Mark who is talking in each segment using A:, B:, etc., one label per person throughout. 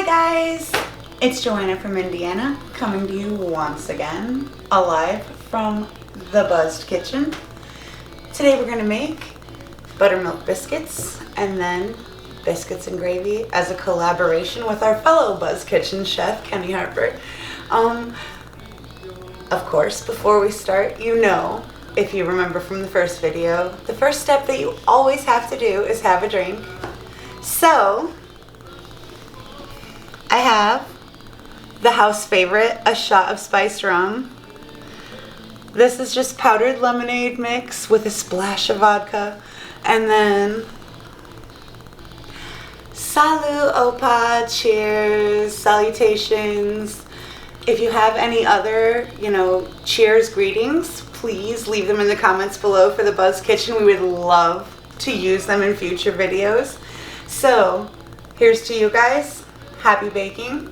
A: Hi guys, it's JoAnna from Indiana, coming to you once again, alive from the buzzed kitchen. Today we're going to make buttermilk biscuits and then biscuits and gravy as a collaboration with our fellow Buzz Kitchen chef, Kenny Harper. Of course, before we start, if you remember from the first video, the first step that you always have to do is have a drink. So, I have the house favorite, a shot of spiced rum. This is just powdered lemonade mix with a splash of vodka. And then, salut, opa, cheers, salutations. If you have any other, cheers greetings, please leave them in the comments below for the Buzz Kitchen. We would love to use them in future videos. So, here's to you guys. Happy baking.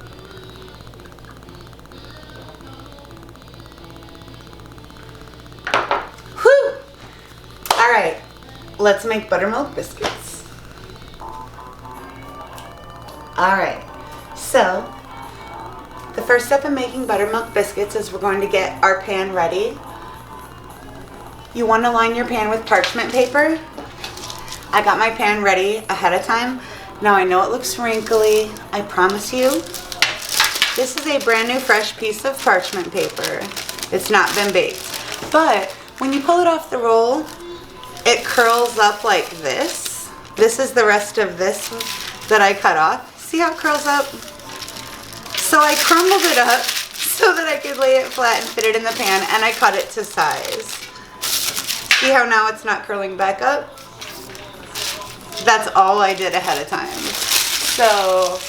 A: Whew! Alright, let's make buttermilk biscuits. Alright, so the first step in making buttermilk biscuits is we're going to get our pan ready. You want to line your pan with parchment paper. I got my pan ready ahead of time. Now I know it looks wrinkly. I promise you, this is a brand new fresh piece of parchment paper. It's not been baked. But when you pull it off the roll, it curls up like this. This is the rest of this that I cut off. See how it curls up? So I crumbled it up so that I could lay it flat and fit it in the pan, and I cut it to size. See how now it's not curling back up? That's all I did ahead of time. So,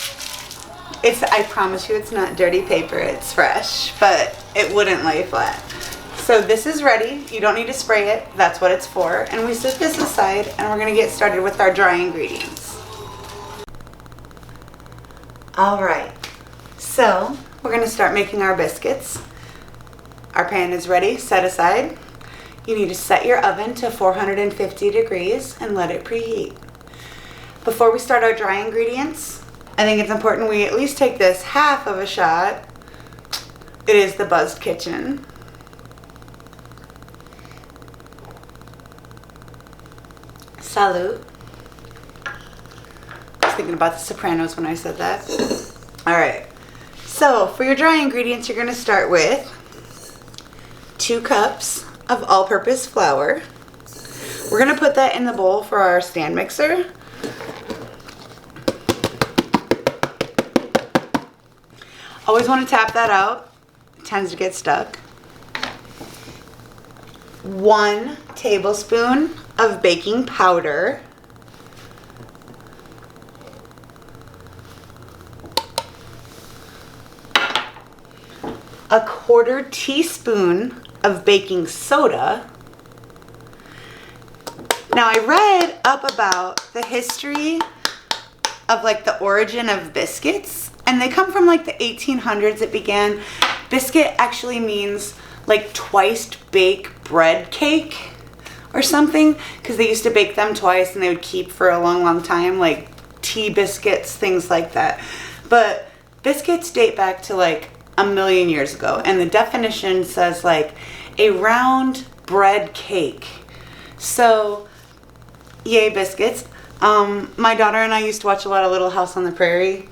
A: I promise you it's not dirty paper, it's fresh, but it wouldn't lay flat. So this is ready. You don't need to spray it. That's what it's for. And we set this aside and we're gonna get started with our dry ingredients. All right, so we're gonna start making our biscuits. Our pan is ready, set aside. You need to set your oven to 450 degrees and let it preheat. Before we start our dry ingredients, I think it's important we at least take this half of a shot. It is the Buzzed Kitchen. Salute. I was thinking about The Sopranos when I said that. Alright, so for your dry ingredients, you're going to start with 2 cups of all-purpose flour. We're going to put that in the bowl for our stand mixer. Always want to tap that out. It tends to get stuck. 1 tablespoon of baking powder. A 1/4 teaspoon of baking soda. Now I read up about the history of the origin of biscuits, and they come from the 1800s. It began. Biscuit actually means twice baked bread cake or something, because they used to bake them twice and they would keep for a long time, like tea biscuits, things like that. But biscuits date back to a million years ago, and the definition says a round bread cake. So yay, biscuits. My daughter and I used to watch a lot of Little House on the Prairie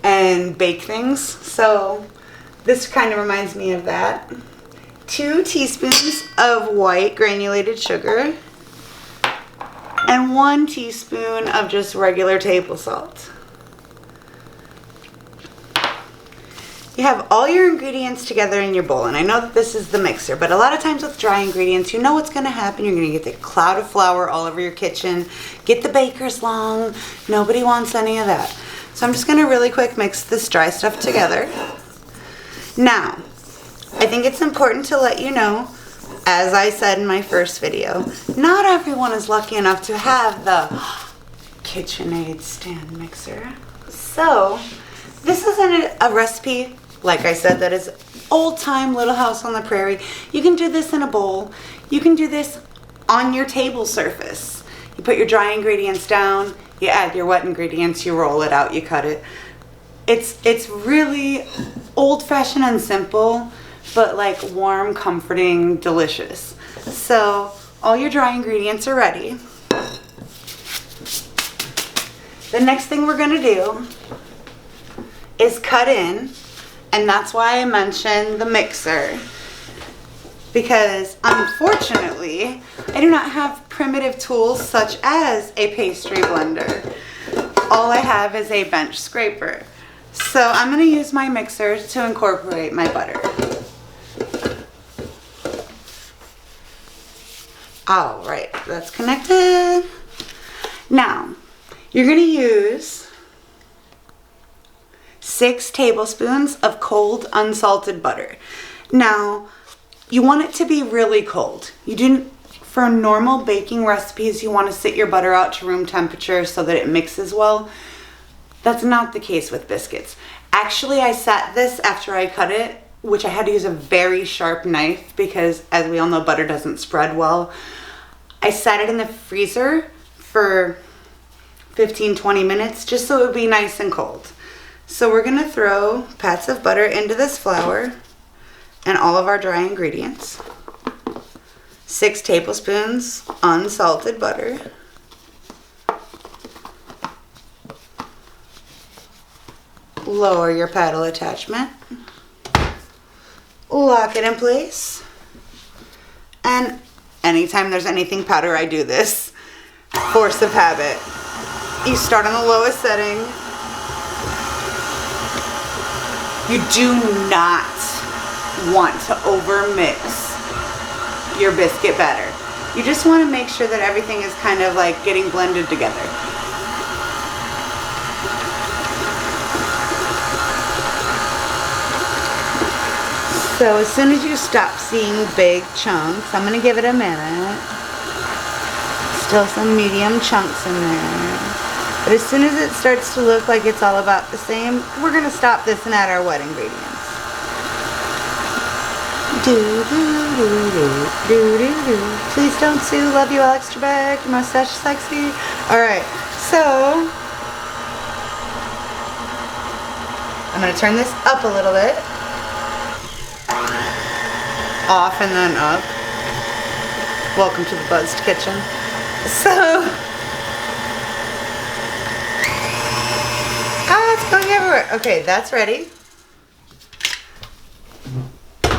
A: and bake things, so this kind of reminds me of that. 2 teaspoons of white granulated sugar and 1 teaspoon of just regular table salt. You have all your ingredients together in your bowl, and I know that this is the mixer, but a lot of times with dry ingredients, you know what's going to happen. You're going to get the cloud of flour all over your kitchen, get the baker's long. Nobody wants any of that. So I'm just going to really quick mix this dry stuff together. Now, I think it's important to let you know, as I said in my first video, not everyone is lucky enough to have the KitchenAid stand mixer. So this isn't a recipe, like I said, that is old-time Little House on the Prairie. You can do this in a bowl. You can do this on your table surface. You put your dry ingredients down, you add your wet ingredients, you roll it out, you cut it. It's really old-fashioned and simple, but like warm, comforting, delicious. So all your dry ingredients are ready. The next thing we're gonna do is cut in, and that's why I mentioned the mixer, because unfortunately I do not have primitive tools such as a pastry blender. All I have is a bench scraper. So I'm gonna use my mixer to incorporate my butter. All right, that's connected. Now, you're gonna use 6 tablespoons of cold unsalted butter. Now, you want it to be really cold. For normal baking recipes, you want to sit your butter out to room temperature so that it mixes well. That's not the case with biscuits. Actually, I sat this after I cut it, which I had to use a very sharp knife because, as we all know, butter doesn't spread well. I sat it in the freezer for 15-20 minutes just so it would be nice and cold. So we're gonna throw pats of butter into this flour and all of our dry ingredients. 6 tablespoons unsalted butter. Lower your paddle attachment. Lock it in place. And anytime there's anything powder, I do this. Force of habit. You start on the lowest setting. You do not want to overmix your biscuit batter. You just want to make sure that everything is kind of like getting blended together. So as soon as you stop seeing big chunks, I'm going to give it a minute. Still some medium chunks in there. But as soon as it starts to look like it's all about the same, we're going to stop this and add our wet ingredients. Please don't sue. Love you, Alex Trebek. Your mustache is sexy. Alright, so I'm going to turn this up a little bit. Off and then up. Welcome to the buzzed kitchen. So, it's going everywhere. Okay, that's ready.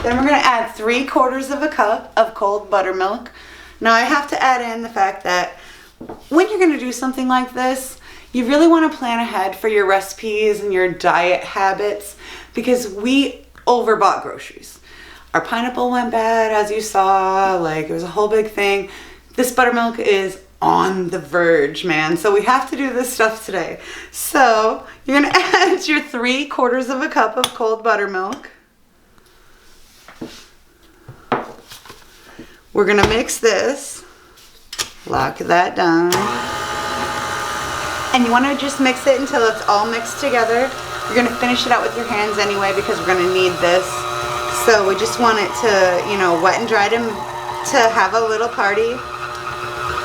A: Then we're going to add 3/4 of a cup of cold buttermilk. Now I have to add in the fact that when you're going to do something like this, you really want to plan ahead for your recipes and your diet habits, because we overbought groceries. Our pineapple went bad, as you saw, like it was a whole big thing. This buttermilk is on the verge, man. So we have to do this stuff today. So you're gonna add your 3/4 of a cup of cold buttermilk. We're gonna mix this, lock that down. And you wanna just mix it until it's all mixed together. You're gonna finish it out with your hands anyway because we're gonna need this. So we just want it to, you know, wet and dry to have a little party,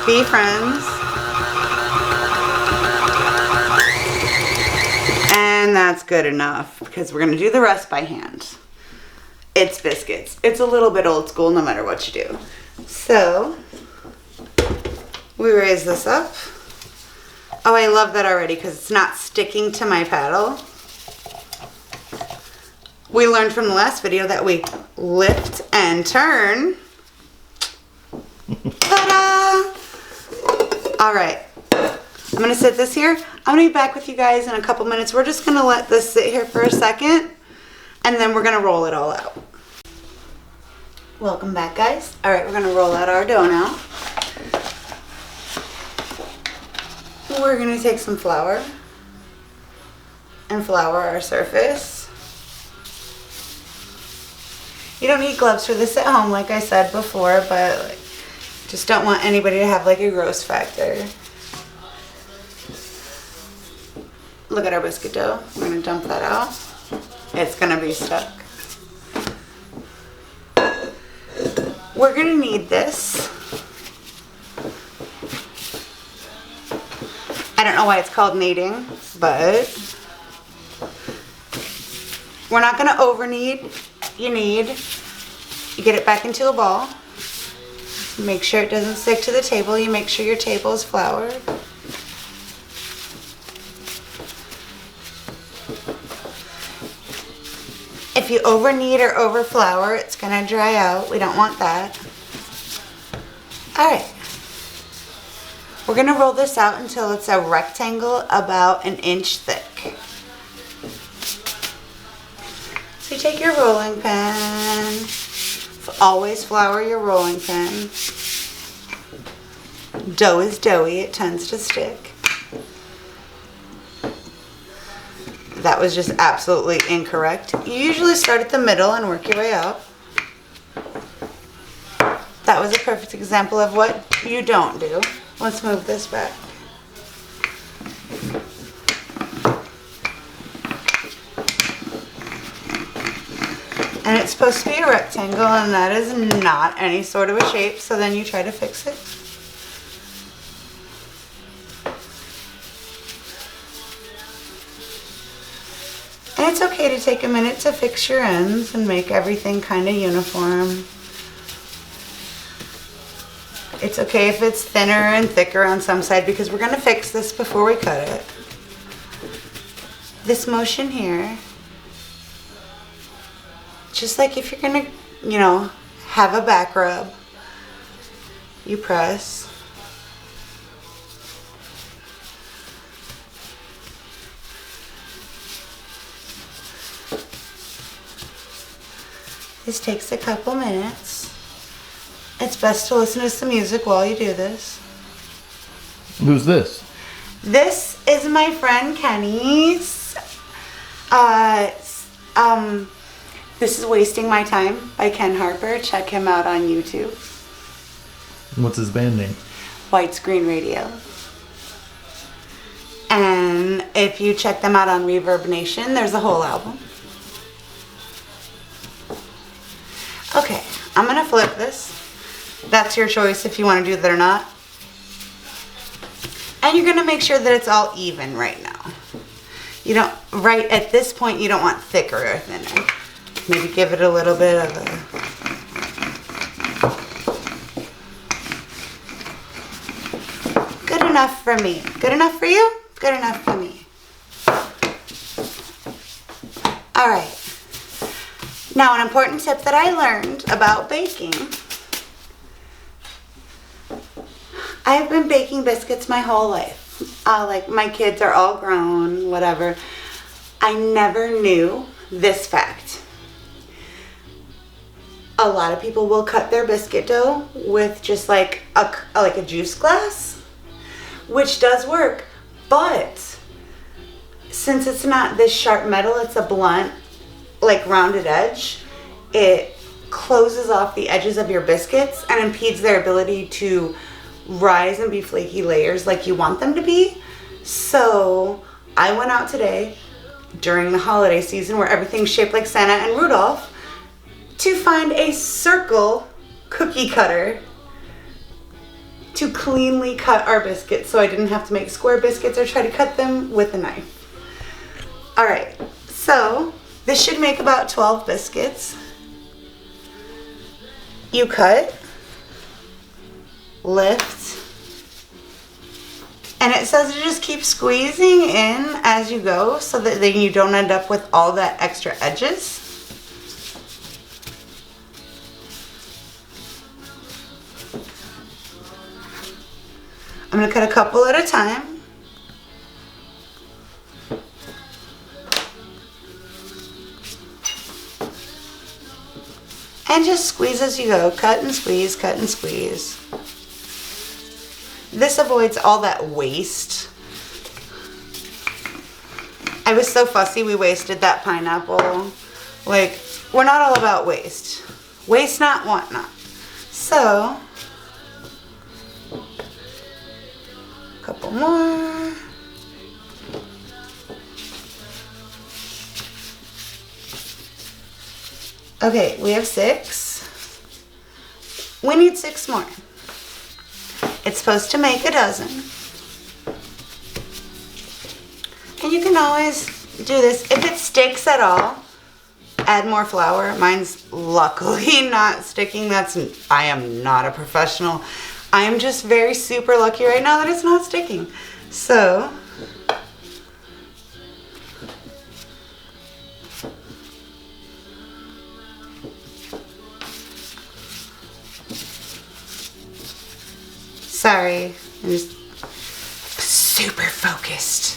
A: be friends. And that's good enough because we're gonna do the rest by hand. It's biscuits. It's a little bit old school no matter what you do. So we raise this up. Oh, I love that already because it's not sticking to my paddle. We learned from the last video that we lift and turn. Ta-da! All right, I'm gonna sit this here. I'm gonna be back with you guys in a couple minutes. We're just gonna let this sit here for a second and then we're gonna roll it all out. Welcome back, guys. All right, we're gonna roll out our dough now. We're gonna take some flour and flour our surface. You don't need gloves for this at home, like I said before, but like, just don't want anybody to have like a gross factor. Look at our biscuit dough. We're gonna dump that out. It's gonna be stuck. We're gonna need this. I don't know why it's called kneading, but We're not gonna over knead. You get it back into a ball. Make sure it doesn't stick to the table. You make sure your table is floured. If you over knead or over flour, it's gonna dry out. We don't want that. All right. We're gonna roll this out until it's a rectangle about 1 inch thick. So you take your rolling pin. Always flour your rolling pin. Dough is doughy, it tends to stick. That was just absolutely incorrect. You usually start at the middle and work your way up. That was a perfect example of what you don't do. Let's move this back. And it's supposed to be a rectangle, and that is not any sort of a shape, so then you try to fix it. And it's okay to take a minute to fix your ends and make everything kind of uniform. It's okay if it's thinner and thicker on some side because we're going to fix this before we cut it. This motion here, just like if you're going to, have a back rub, you press. This takes a couple minutes. It's best to listen to some music while you do this.
B: Who's this?
A: This is my friend Kenny's. This is Wasting My Time by Ken Harper. Check him out on YouTube.
B: What's his band name?
A: White Screen Radio. And if you check them out on Reverb Nation, there's a whole album. Okay, I'm gonna flip this. That's your choice if you want to do that or not. And you're gonna make sure that it's all even right now. You don't, right at this point, you don't want thicker or thinner. Maybe give it a little bit of a... Good enough for me. Good enough for you? Good enough for me. All right. Now, an important tip that I learned about baking. I've been baking biscuits my whole life. Like, my kids are all grown, whatever. I never knew this fact. A lot of people will cut their biscuit dough with just like a juice glass, which does work, but since it's not this sharp metal, it's a blunt, like rounded edge, it closes off the edges of your biscuits and impedes their ability to rise and be flaky layers like you want them to be. So I went out today during the holiday season where everything's shaped like Santa and Rudolph to find a circle cookie cutter to cleanly cut our biscuits so I didn't have to make square biscuits or try to cut them with a knife. All right, so this should make about 12 biscuits. You cut, lift, and it says to just keep squeezing in as you go so that then you don't end up with all that extra edges. I'm going to cut a couple at a time. And just squeeze as you go. Cut and squeeze, cut and squeeze. This avoids all that waste. I was so fussy we wasted that pineapple. Like, we're not all about waste. Waste not, want not. So, a couple more. Okay, we have 6. We need 6 more. It's supposed to make a dozen. And you can always do this. If it sticks at all, add more flour. Mine's luckily not sticking. I am not a professional. I'm just very super lucky right now that it's not sticking. So sorry, I'm just super focused.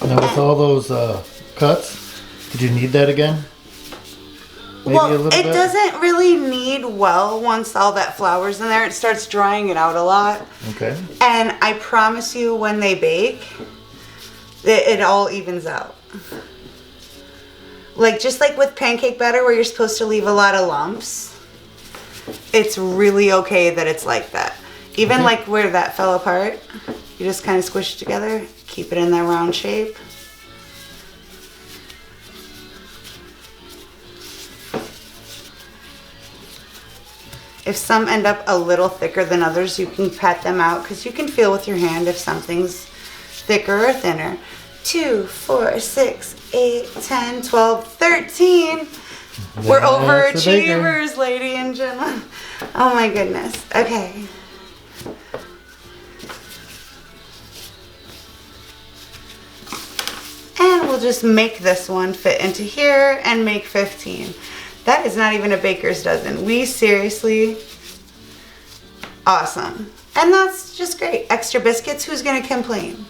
B: Now with all those cuts, did you knead that again? Maybe
A: Well,
B: a little
A: it
B: bit?
A: doesn't really knead well once all that flour's in there. It starts drying it out a lot.
B: Okay.
A: And I promise you, when they bake, it all evens out. Like, just like with pancake batter where you're supposed to leave a lot of lumps, it's really okay that it's like that. Even
B: Okay.
A: like where that fell apart, you just kind of squish it together, keep it in that round shape. If some end up a little thicker than others, you can pat them out because you can feel with your hand if something's thicker or thinner. 2, 4, 6, 8, 10, 12, 13. We're
B: That's a baker.
A: overachievers, lady and gentlemen. Oh my goodness. Okay. And we'll just make this one fit into here and make 15. That is not even a baker's dozen. We seriously, awesome. And that's just great. Extra biscuits, who's gonna complain?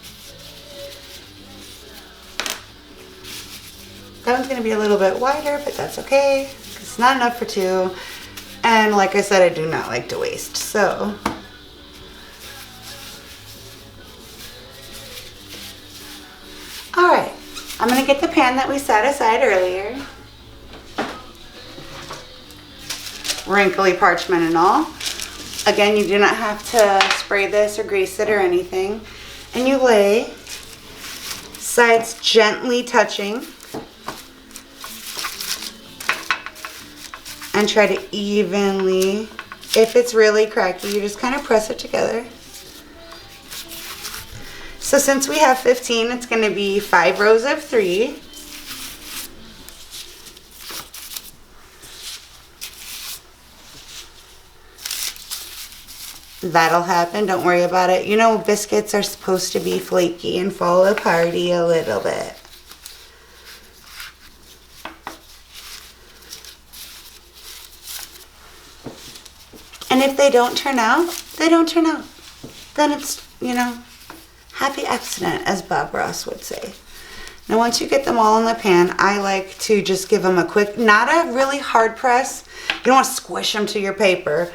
A: That one's gonna be a little bit wider, but that's okay. It's not enough for 2. And like I said, I do not like to waste, so. All right, I'm gonna get the pan that we set aside earlier. Wrinkly parchment and all. Again, you do not have to spray this or grease it or anything. And you lay sides gently touching and try to evenly, if it's really cracky, you just kind of press it together. So since we have 15, it's going to be 5 rows of 3. That'll happen, don't worry about it. You know, biscuits are supposed to be flaky and fall aparty a little bit. And if they don't turn out, they don't turn out. Then it's, you know, happy accident, as Bob Ross would say. Now once you get them all in the pan, I like to just give them a quick, not a really hard press. You don't want to squish them to your paper.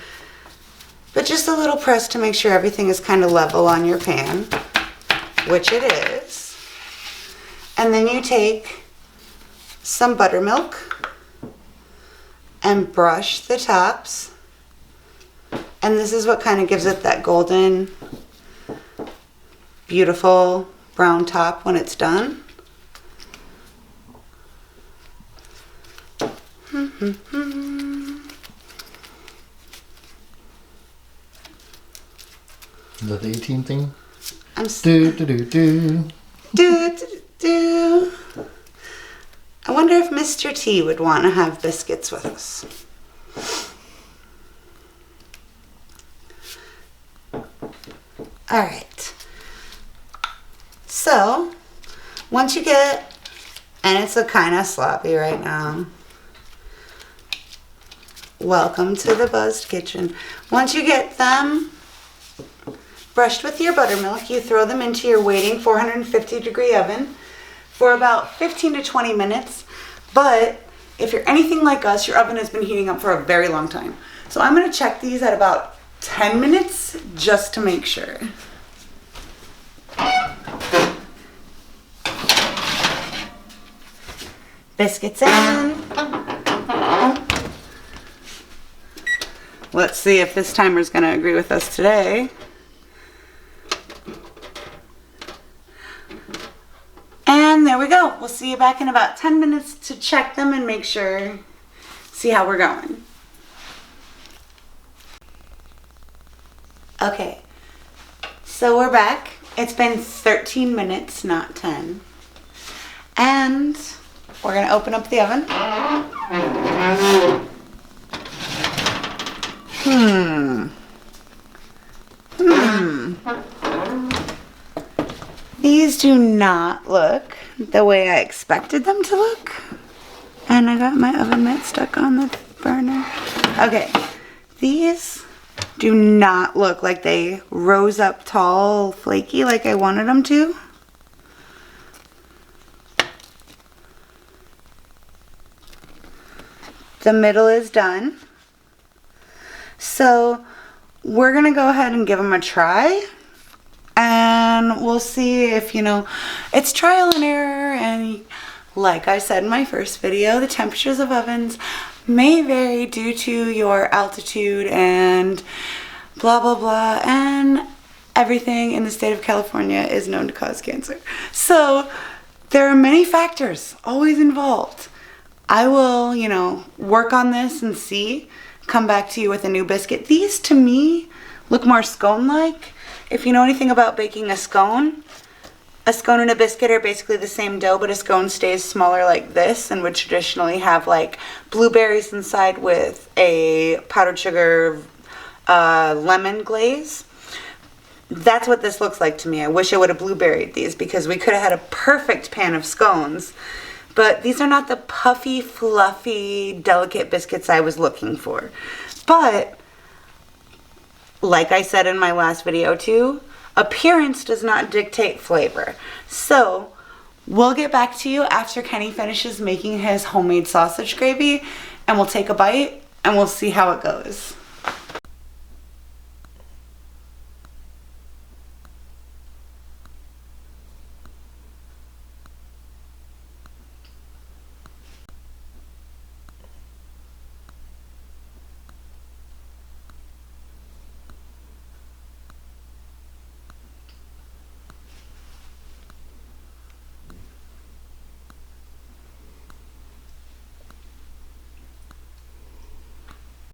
A: But just a little press to make sure everything is kind of level on your pan, which it is. And then you take some buttermilk and brush the tops. And this is what kind of gives it that golden, beautiful brown top when it's done.
B: Is that the 18 thing?
A: I'm
B: Do, do, do, do.
A: do, do, do. I wonder if Mr. T would want to have biscuits with us. All right. So, once you get, and it's a kind of sloppy right now. Welcome to the buzzed kitchen. Once you get them brushed with your buttermilk, you throw them into your waiting 450-degree oven for about 15 to 20 minutes. But if you're anything like us, your oven has been heating up for a very long time. So I'm going to check these at about 10 minutes just to make sure. Biscuits in. Let's see if this timer's going to agree with us today. And there we go. We'll see you back in about 10 minutes to check them and make sure, see how we're going. Okay, so we're back. It's been 13 minutes, not 10. And we're gonna open up the oven. These do not look the way I expected them to look. And I got my oven mitt stuck on the burner. Okay, these do not look like they rose up tall, flaky like I wanted them to. The middle is done. So we're gonna go ahead and give them a try. And we'll see if, it's trial and error. And like I said in my first video, the temperatures of ovens may vary due to your altitude and blah, blah, blah. And everything in the state of California is known to cause cancer. So there are many factors always involved. I will, work on this and see, come back to you with a new biscuit. These to me look more scone-like. If you know anything about baking a scone and a biscuit are basically the same dough, but a scone stays smaller like this and would traditionally have like blueberries inside with a powdered sugar lemon glaze. That's what this looks like to me. I wish I would have blueberried these because we could have had a perfect pan of scones. But these are not the puffy, fluffy, delicate biscuits I was looking for. But like I said in my last video too, appearance does not dictate flavor. So we'll get back to you after Kenny finishes making his homemade sausage gravy, and we'll take a bite and we'll see how it goes.